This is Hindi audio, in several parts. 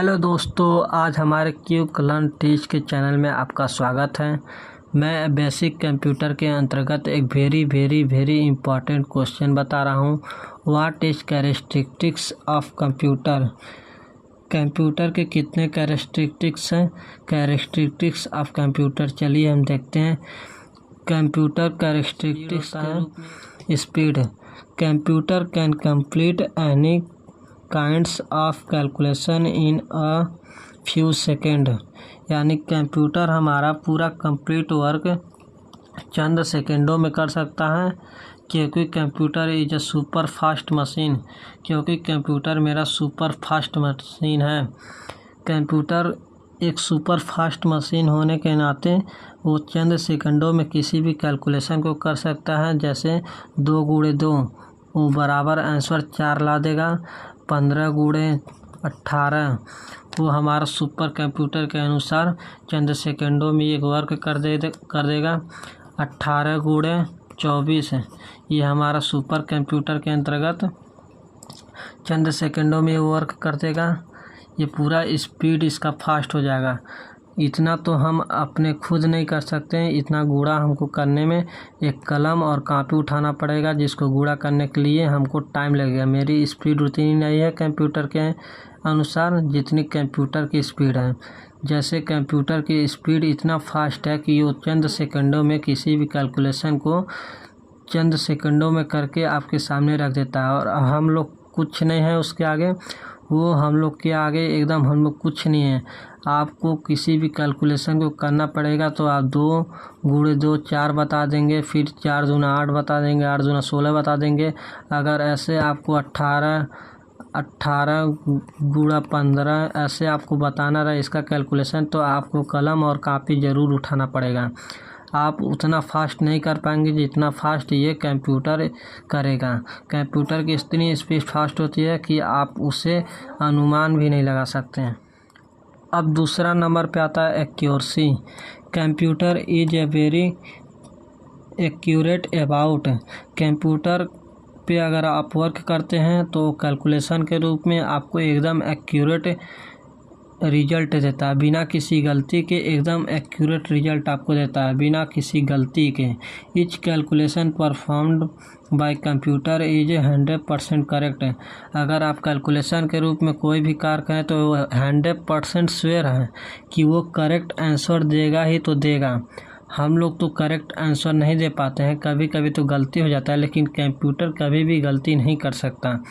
हेलो दोस्तों, आज हमारे क्विक लर्न टीच के चैनल में आपका स्वागत है। मैं बेसिक कंप्यूटर के अंतर्गत एक वेरी इम्पॉर्टेंट क्वेश्चन बता रहा हूँ। What is characteristics of computer. Computer के कितने कैरेक्टरिस्टिक्स हैं। कैरेक्टरिस्टिक्स ऑफ कंप्यूटर, चलिए हम देखते हैं। कंप्यूटर कैरेक्टरिस्टिक्स है speed. Computer can complete any kinds of calculation in a few second, यानी कंप्यूटर हमारा पूरा कंप्लीट वर्क चंद सेकेंडों में कर सकता है, क्योंकि computer is a super fast machine. क्योंकि कंप्यूटर मेरा सुपर फास्ट मशीन है। कंप्यूटर एक सुपर फास्ट मशीन होने के नाते वो चंद सेकंडों में किसी भी कैलकुलेशन को कर सकता है। जैसे 2 गुणे 2 वो बराबर आंसर 4 ला देगा। 15 गुणे 18 वो हमारा सुपर कंप्यूटर के अनुसार चंद सेकंडों में एक वर्क कर देगा। 18 गुणे 24 ये हमारा सुपर कंप्यूटर के अंतर्गत चंद सेकंडों में वर्क कर देगा। ये पूरा स्पीड इसका फास्ट हो जाएगा। इतना तो हम अपने खुद नहीं कर सकते हैं, इतना गुणा हमको करने में एक कलम और कापी उठाना पड़ेगा, जिसको गुणा करने के लिए हमको टाइम लगेगा। मेरी स्पीड उतनी नहीं है कंप्यूटर के अनुसार जितनी कंप्यूटर की स्पीड है। जैसे कंप्यूटर की स्पीड इतना फास्ट है कि वो चंद सेकंडों में किसी भी कैलकुलेशन को चंद सेकंडों में करके आपके सामने रख देता है। और हम लोग कुछ नहीं है उसके आगे, वो हम लोग के आगे एकदम हम लोग कुछ नहीं है। आपको किसी भी कैलकुलेशन को करना पड़ेगा तो आप 2 गुणे 2 4 बता देंगे, फिर 4 दूना 8 बता देंगे, 8 दूना 16 बता देंगे। अगर ऐसे आपको 18 गुणा 15 ऐसे आपको बताना रहा इसका कैलकुलेशन, तो आपको कलम और कापी ज़रूर उठाना पड़ेगा। आप उतना फास्ट नहीं कर पाएंगे जितना फास्ट ये कंप्यूटर करेगा। कंप्यूटर की इतनी स्पीड फास्ट होती है कि आप उसे अनुमान भी नहीं लगा सकते हैं। अब दूसरा नंबर पे आता है accuracy. Computer is a very accurate about. Computer पे अगर आप वर्क करते हैं तो कैलकुलेशन के रूप में आपको एकदम एक्यूरेट रिजल्ट देता है, बिना किसी गलती के एकदम एक्यूरेट रिजल्ट आपको देता है, बिना किसी गलती के। Each calculation performed by computer is 100% correct. अगर आप कैलकुलेशन के रूप में कोई भी कार्य करें तो 100% श्योर है कि वो करेक्ट आंसर देगा ही तो देगा। हम लोग तो करेक्ट आंसर नहीं दे पाते हैं, कभी कभी तो गलती हो जाता है, लेकिन कंप्यूटर कभी भी गलती नहीं कर सकता।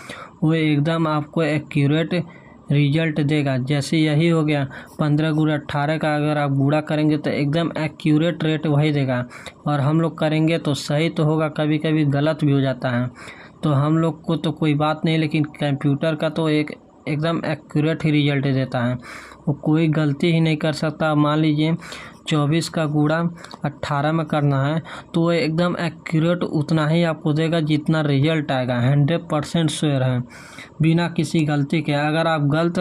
वो एकदम आपको एक्यूरेट रिजल्ट देगा। जैसे यही हो गया 15 गुणा 18 का अगर आप गुणा करेंगे तो एकदम एक्यूरेट रेट वही देगा। और हम लोग करेंगे तो सही तो होगा, कभी कभी गलत भी हो जाता है। तो हम लोग को तो कोई बात नहीं, लेकिन कंप्यूटर का तो एकदम एक्यूरेट ही रिजल्ट देता है। वो कोई गलती ही नहीं कर सकता। मान लीजिए 24 का गुणा 18 में करना है तो वो एकदम एक्यूरेट उतना ही आपको देगा जितना रिजल्ट आएगा। 100% श्योर है, बिना किसी गलती के। अगर आप गलत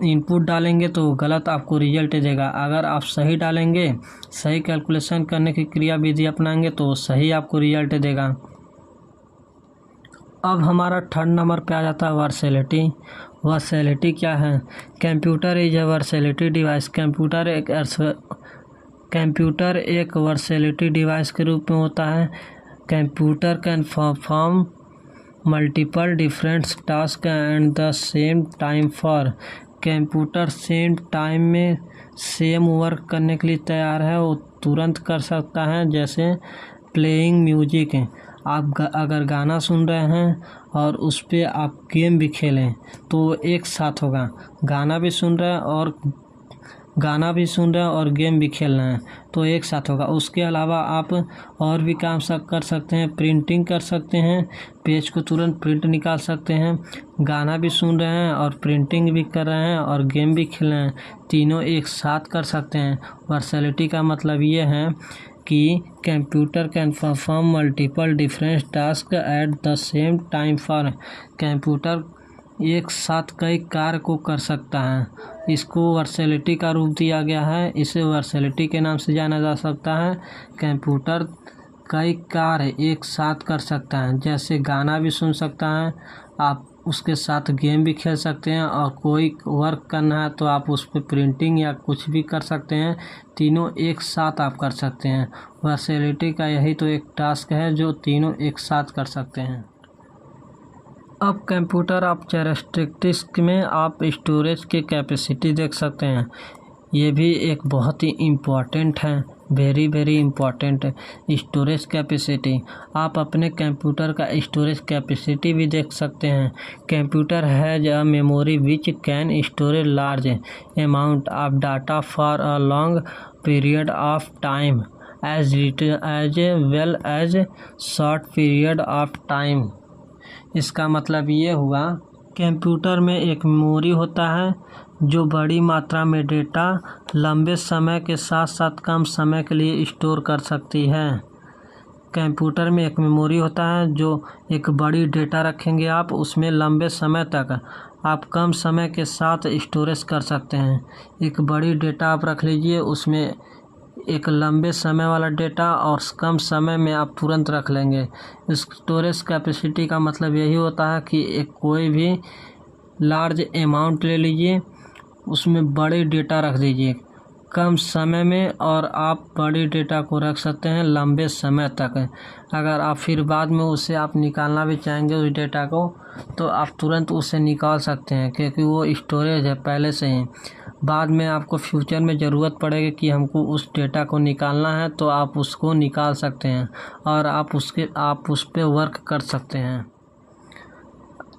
इनपुट डालेंगे तो गलत आपको रिजल्ट देगा। अगर आप सही डालेंगे, सही कैलकुलेशन करने की क्रिया विधि अपनाएंगे तो सही आपको रिजल्ट देगा। अब हमारा थर्ड नंबर पे आ जाता है वर्सेलिटी। वर्सेलिटी क्या है। Computer is a versatility device. Computer एक वर्सेलिटी डिवाइस के रूप में होता है। Computer can perform multiple different task and the same time for. Computer same time में सेम वर्क करने के लिए तैयार है, वो तुरंत कर सकता है। जैसे प्लेइंग म्यूजिक, आप अगर गाना सुन रहे हैं और उस पर आप गेम भी खेलें तो एक साथ होगा। गाना भी सुन रहे हैं और गेम भी खेल रहे हैं तो एक साथ होगा। उसके अलावा आप और भी काम कर सकते हैं। प्रिंटिंग कर सकते हैं, पेज को तुरंत प्रिंट निकाल सकते हैं। गाना भी सुन रहे हैं और प्रिंटिंग भी कर रहे हैं और गेम भी खेल रहे हैं, तीनों एक साथ कर सकते हैं। वर्सेलिटी का मतलब ये है कि computer can perform multiple different task at the same time for. Computer एक साथ कई कार्य को कर सकता है। इसको वर्सेलिटी का रूप दिया गया है, इसे वर्सेलिटी के नाम से जाना जा सकता है। कंप्यूटर कई कार्य एक साथ कर सकता है, जैसे गाना भी सुन सकता है, आप उसके साथ गेम भी खेल सकते हैं, और कोई वर्क करना है तो आप उस पर प्रिंटिंग या कुछ भी कर सकते हैं। तीनों एक साथ आप कर सकते हैं। वर्सेलिटी का यही तो एक टास्क है जो तीनों एक साथ कर सकते हैं। अब कंप्यूटर आप कैरेक्टरिस्टिक्स में आप स्टोरेज की कैपेसिटी देख सकते हैं। ये भी एक बहुत ही इम्पॉर्टेंट है, वेरी इम्पॉर्टेंट है स्टोरेज कैपेसिटी। आप अपने कंप्यूटर का स्टोरेज कैपेसिटी भी देख सकते हैं। Computer has a memory which can storage large amount of data for a long period of time as well as short period of time. इसका मतलब ये हुआ, कंप्यूटर में एक मेमोरी होता है जो बड़ी मात्रा में डेटा लंबे समय के साथ साथ कम समय के लिए स्टोर कर सकती है। कंप्यूटर में एक मेमोरी होता है जो एक बड़ी डेटा रखेंगे आप, उसमें लंबे समय तक आप कम समय के साथ स्टोरेज कर सकते हैं। एक बड़ी डेटा आप रख लीजिए, उसमें एक लंबे समय वाला डेटा और कम समय में आप तुरंत रख लेंगे। स्टोरेज कैपेसिटी का मतलब यही होता है कि एक कोई भी लार्ज अमाउंट ले लीजिए, उसमें बड़े डेटा रख दीजिए कम समय में, और आप बड़ी डेटा को रख सकते हैं लंबे समय तक। अगर आप फिर बाद में उसे आप निकालना भी चाहेंगे उस डेटा को, तो आप तुरंत उसे निकाल सकते हैं, क्योंकि वो स्टोरेज है पहले से ही। बाद में आपको फ्यूचर में ज़रूरत पड़ेगी कि हमको उस डेटा को निकालना है, तो आप उसको निकाल सकते हैं और आप उस पर वर्क कर सकते हैं।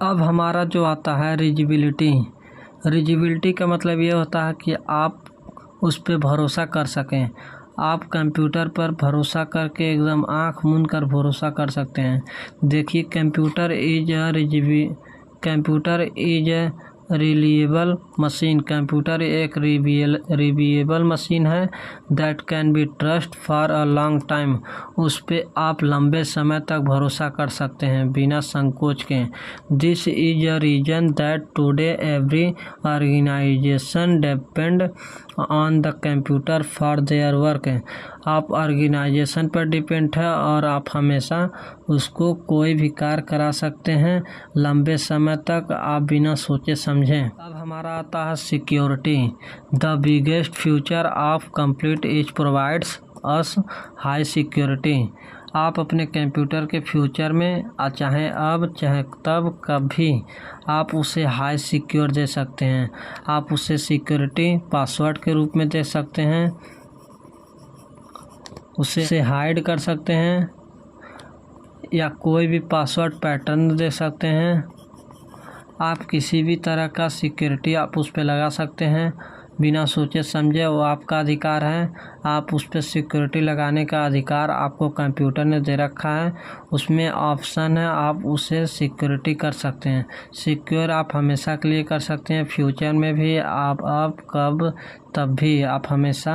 अब हमारा जो आता है रीजिबिलिटी का मतलब ये होता है कि आप उस पर भरोसा कर सकें। आप कंप्यूटर पर भरोसा करके एकदम आँख मूंद कर भरोसा कर सकते हैं। देखिए, computer is a reliable machine. Computer एक रिलायबल मशीन है that can be trust for a long time. उस पर आप लंबे समय तक भरोसा कर सकते हैं बिना संकोच के। This is a reason that today every organization depend on the computer for their work. आप ऑर्गेनाइजेशन पर डिपेंड है और आप हमेशा उसको कोई भी कार्य करा सकते हैं लंबे समय तक, आप बिना सोचे समझे। अब हमारा आता है security. The biggest future of compute is provides us high security. आप अपने कंप्यूटर के फ्यूचर में चाहे अब चाहे तब कभी आप उसे हाई सिक्योर दे सकते हैं। आप उसे सिक्योरिटी पासवर्ड के रूप में दे सकते हैं, उसे हाइड कर सकते हैं, या कोई भी पासवर्ड पैटर्न दे सकते हैं। आप किसी भी तरह का सिक्योरिटी आप उस पर लगा सकते हैं बिना सोचे समझे, वो आपका अधिकार है। आप उस पर सिक्योरिटी लगाने का अधिकार आपको कंप्यूटर ने दे रखा है। उसमें ऑप्शन है, आप उसे सिक्योरिटी कर सकते हैं। सिक्योर आप हमेशा के लिए कर सकते हैं, फ्यूचर में भी आप कब तब भी आप हमेशा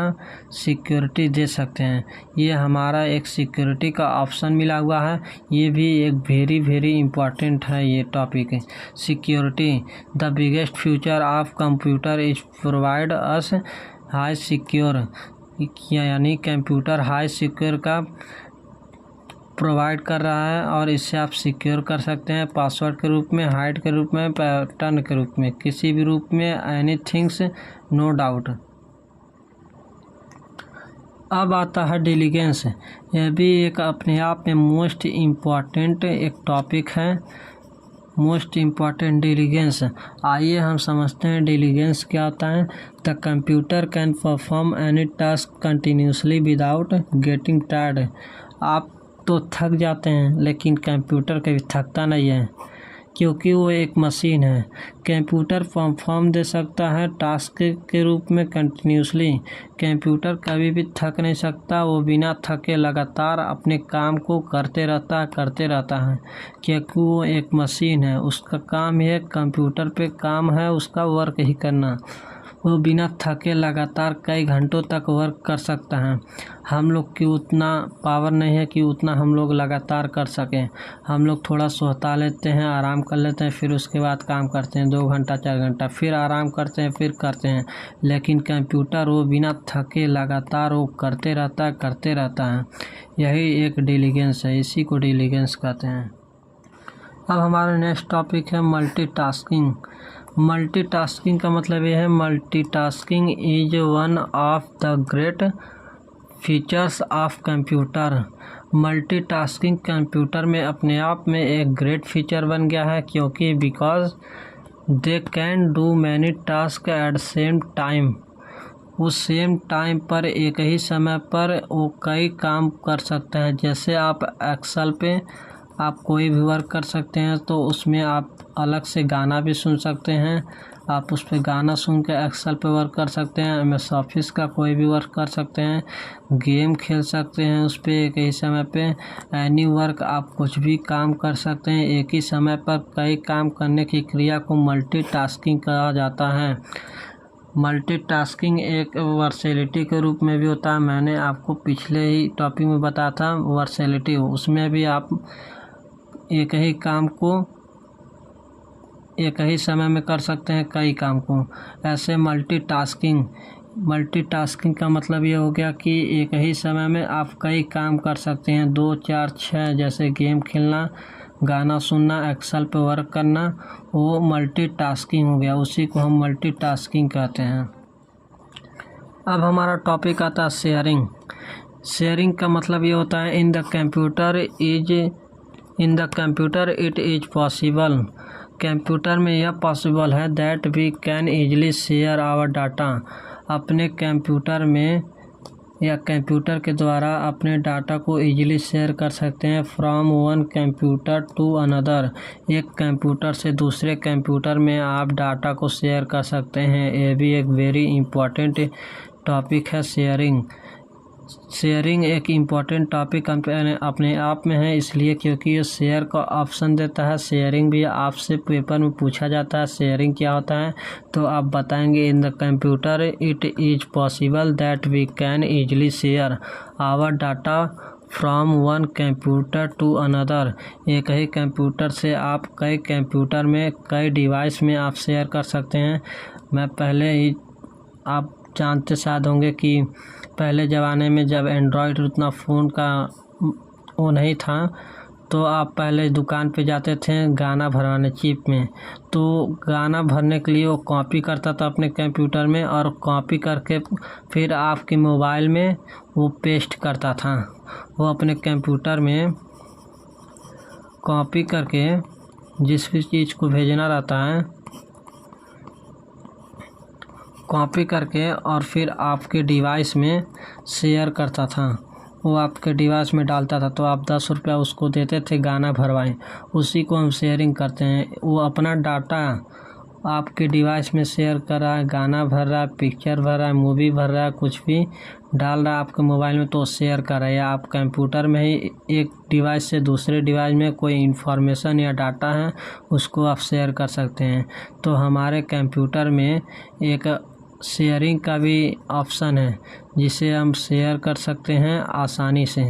सिक्योरिटी दे सकते हैं। ये हमारा एक सिक्योरिटी का ऑप्शन मिला हुआ है। ये भी एक वेरी इम्पॉर्टेंट है ये topic. Security the biggest future of computer is provide us high secure, यानी कंप्यूटर हाई सिक्योर का प्रोवाइड कर रहा है और इससे आप सिक्योर कर सकते हैं पासवर्ड के रूप में, हाइड के रूप में, पैटर्न के रूप में, किसी भी रूप में, एनीथिंग्स नो डाउट। अब आता है डिलीगेंस। यह भी एक अपने आप में मोस्ट इम्पॉर्टेंट एक टॉपिक है, मोस्ट इम्पॉर्टेंट डिलीगेंस। आइए हम समझते हैं डिलीगेंस क्या होता है। The computer can perform any task continuously without getting tired. आप तो थक जाते हैं, लेकिन कंप्यूटर कभी थकता नहीं है, क्योंकि वो एक मशीन है। कंप्यूटर परफॉर्म दे सकता है टास्क के रूप में कंटिन्यूसली। कंप्यूटर कभी भी थक नहीं सकता, वो बिना थके लगातार अपने काम को करते रहता है, क्योंकि वो एक मशीन है। उसका काम ही है, कंप्यूटर पे काम है उसका वर्क ही करना। वो बिना थके लगातार कई घंटों तक वर्क कर सकता है। हम लोग की उतना पावर नहीं है कि उतना हम लोग लगातार कर सकें। हम लोग थोड़ा सोता लेते हैं, आराम कर लेते हैं, फिर उसके बाद काम करते हैं 2 घंटा 4 घंटा, फिर आराम करते हैं, फिर करते हैं। लेकिन कंप्यूटर वो बिना थके लगातार वो करते रहता है। यही एक डिलीगेंस है, इसी को डिलीगेंस कहते हैं। अब हमारा नेक्स्ट टॉपिक है मल्टीटास्किंग। मल्टीटास्किंग का मतलब ये है, multitasking is one of the great features of computer. Multitasking computer में अपने आप में एक ग्रेट फीचर बन गया है, क्योंकि because they can do many task at same time. उस सेम टाइम पर एक ही समय पर वो कई काम कर सकते हैं। जैसे आप एक्सेल पे आप कोई भी वर्क कर सकते हैं, तो उसमें आप अलग से गाना भी सुन सकते हैं। आप उस पर गाना सुन के एक्सेल पे वर्क कर सकते हैं। MS ऑफिस का कोई भी वर्क कर सकते हैं। गेम खेल सकते हैं उस पर एक ही समय पे। एनी वर्क, आप कुछ भी काम कर सकते हैं। एक ही समय पर कई काम करने की क्रिया को मल्टीटास्किंग कहा जाता है। मल्टीटास्किंग एक वर्सेलिटी के रूप में भी होता है। मैंने आपको पिछले ही टॉपिक में बताया था वर्सेलिटी, उसमें भी आप एक ही काम को एक ही समय में कर सकते हैं, कई काम को। ऐसे मल्टीटास्किंग का मतलब ये हो गया कि एक ही समय में आप कई काम कर सकते हैं, 2, 4, 6। जैसे गेम खेलना, गाना सुनना, एक्सेल पे वर्क करना, वो मल्टीटास्किंग हो गया। उसी को हम मल्टीटास्किंग कहते हैं। अब हमारा टॉपिक आता है शेयरिंग। शेयरिंग का मतलब ये होता है, in the computer it is possible. Computer में यह पॉसिबल है that we can easily share our data. अपने कंप्यूटर में या कंप्यूटर के द्वारा अपने डाटा को ईजिली शेयर कर सकते हैं, from one computer to another. एक कंप्यूटर से दूसरे कंप्यूटर में आप डाटा को शेयर कर सकते हैं। ये भी एक वेरी इम्पोर्टेंट टॉपिक है शेयरिंग। शेयरिंग एक इम्पॉर्टेंट टॉपिक अपने आप में है, इसलिए क्योंकि ये शेयर का ऑप्शन देता है। शेयरिंग भी आपसे पेपर में पूछा जाता है, शेयरिंग क्या होता है, तो आप बताएंगे, in the computer it is possible that we can easily share our data from one computer to another. एक ही कंप्यूटर से आप कई कंप्यूटर में, कई डिवाइस में आप शेयर कर सकते हैं। मैं पहले ही, आप जानते शायद होंगे कि पहले ज़माने में जब एंड्रॉयड उतना फ़ोन का वो नहीं था, तो आप पहले दुकान पे जाते थे गाना भरवाने चिप में। तो गाना भरने के लिए वो कॉपी करता था अपने कंप्यूटर में, और कॉपी करके फिर आपके मोबाइल में वो पेस्ट करता था। वो अपने कंप्यूटर में कॉपी करके जिस भी चीज़ को भेजना रहता है, कॉपी करके और फिर आपके डिवाइस में शेयर करता था। वो आपके डिवाइस में डालता था, तो आप 10 रुपया उसको देते थे, गाना भरवाएं। उसी को हम शेयरिंग करते हैं। वो अपना डाटा आपके डिवाइस में शेयर कर रहा है, गाना भर रहा है, पिक्चर भर रहा है, मूवी भर रहा है, कुछ भी डाल रहा है आपके मोबाइल में, तो शेयर कर रहा है। या आप कंप्यूटर में ही एक डिवाइस से दूसरे डिवाइस में कोई इन्फॉर्मेशन या डाटा है, उसको आप शेयर कर सकते हैं। तो हमारे कंप्यूटर में एक शेयरिंग का भी ऑप्शन है, जिसे हम शेयर कर सकते हैं आसानी से।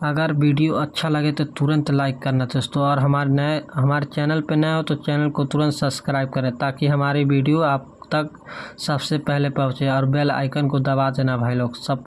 अगर वीडियो अच्छा लगे तो तुरंत लाइक करना दोस्तों, और हमारे चैनल पर नए हो तो चैनल को तुरंत सब्सक्राइब करें, ताकि हमारी वीडियो आप तक सबसे पहले पहुंचे, और बेल आइकन को दबा देना भाई लोग सब।